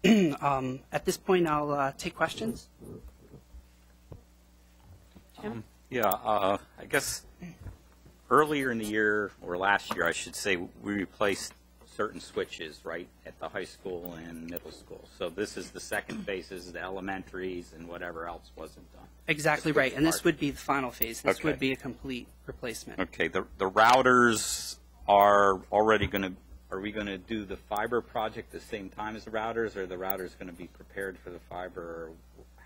At this point, I'll take questions. I guess earlier in the year, or last year, I should say, we replaced certain switches, right, at the high school and middle school. So this is the second phases, the elementaries, and whatever else wasn't done. Exactly right, and this would be the final phase. This Okay. would be a complete replacement. Okay, the routers are already going to, are we going to do the fiber project the same time as the routers, or are the routers going to be prepared for the fiber, or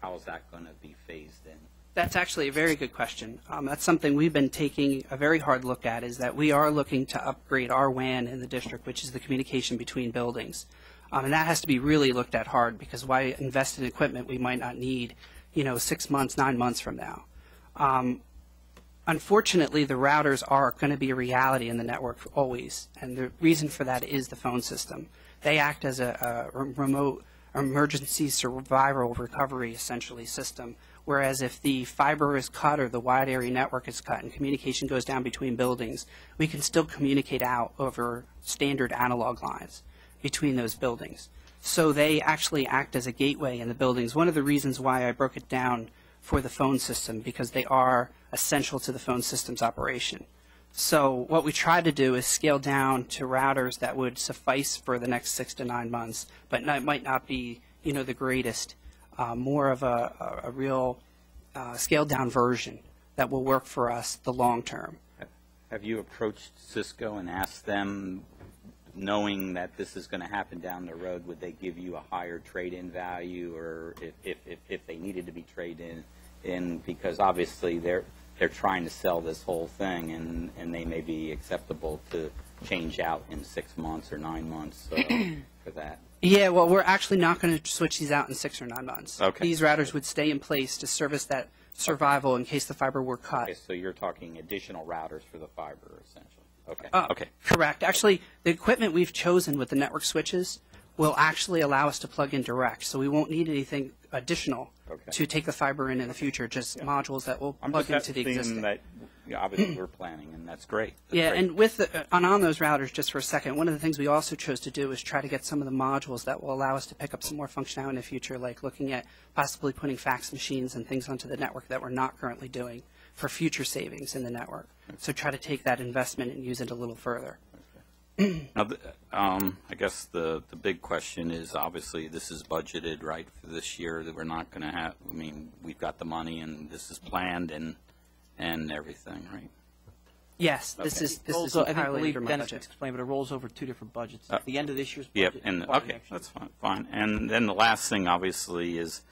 how is that going to be phased in? That's actually a very good question. That's something we've been taking a very hard look at, is that we are looking to upgrade our WAN in the district, which is the communication between buildings. And that has to be really looked at hard, because why invest in equipment we might not need, 6 months, 9 months from now. Unfortunately, the routers are going to be a reality in the network always, and the reason for that is the phone system. They act as a remote emergency survival recovery, essentially, system, whereas if the fiber is cut or the wide area network is cut and communication goes down between buildings, we can still communicate out over standard analog lines between those buildings. So they actually act as a gateway in the buildings. One of the reasons why I broke it down for the phone system, because they are essential to the phone system's operation. So what we try to do is scale down to routers that would suffice for the next 6 to 9 months, but might not be, the greatest. More of a real scaled down version that will work for us the long term. Have you approached Cisco and asked them, knowing that this is going to happen down the road, would they give you a higher trade-in value, or if they needed to be traded in, because obviously they're trying to sell this whole thing, and they may be acceptable to change out in 6 months or 9 months for that? Yeah, well, we're actually not going to switch these out in 6 or 9 months. Okay. These routers would stay in place to service that survival in case the fiber were cut. Okay, so you're talking additional routers for the fiber, essentially. Okay. Okay. Correct. Actually, the equipment we've chosen with the network switches will actually allow us to plug in direct, so we won't need anything additional to take the fiber in the future, just modules that will plug into the existing. That, obviously we're planning, and that's great. That's great. And with on those routers, just for a second, one of the things we also chose to do is try to get some of the modules that will allow us to pick up some more functionality in the future, like looking at possibly putting fax machines and things onto the network that we're not currently doing for future savings in the network. So try to take that investment and use it a little further. Now, I guess the big question is, obviously this is budgeted, right, for this year, that we're not going to have, I mean, we've got the money and this is planned and everything, right? Yes, this is entirely under my Dennis budget. explained, but it rolls over 2 different budgets. At the end of this year's Yep, budget. and okay, that's fine. And then the last thing, obviously, is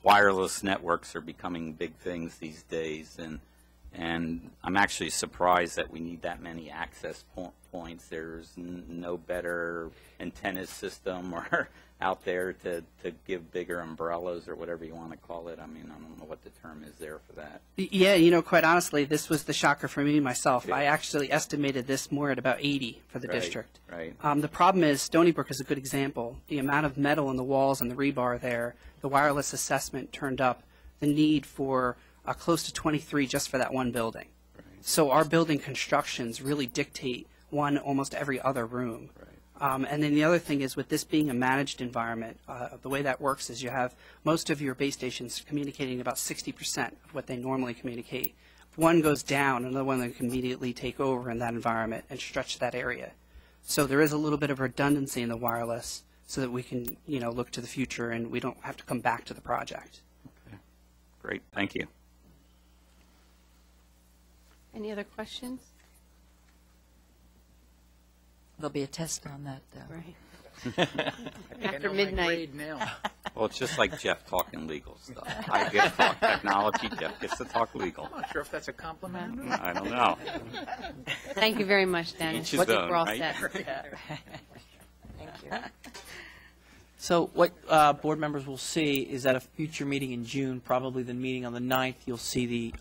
wireless networks are becoming big things these days, and I'm actually surprised that we need that many access points. There's no better antenna system or out there to give bigger umbrellas or whatever you want to call it. I mean, I don't know what the term is there for that. Yeah, quite honestly, this was the shocker for me myself. Yeah. I actually estimated this more at about 80 for the Right, district. right. The problem is Stony Brook is a good example. The amount of metal in the walls and the rebar there, the wireless assessment turned up the need for close to 23 just for that one building. Right. So our building constructions really dictate one almost every other room. Right. And then the other thing is, with this being a managed environment, the way that works is you have most of your base stations communicating about 60% of what they normally communicate. If one goes down, another one can immediately take over in that environment and stretch that area. So there is a little bit of redundancy in the wireless so that we can, look to the future and we don't have to come back to the project. Okay. Great. Thank you. Any other questions? There'll be a test on that, though. Right. After midnight. Well, it's just like Jeff talking legal stuff. I get to talk technology, Jeff gets to talk legal. I'm not sure if that's a compliment. I don't know. Thank you very much, Dennis. Each his own, We're all right? set. Thank you. So what board members will see is at a future meeting in June, probably the meeting on the 9th, you'll see the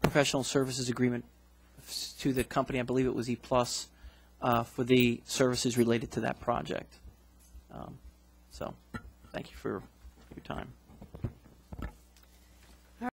professional services agreement to the company, I believe it was E+, for the services related to that project. So thank you for your time.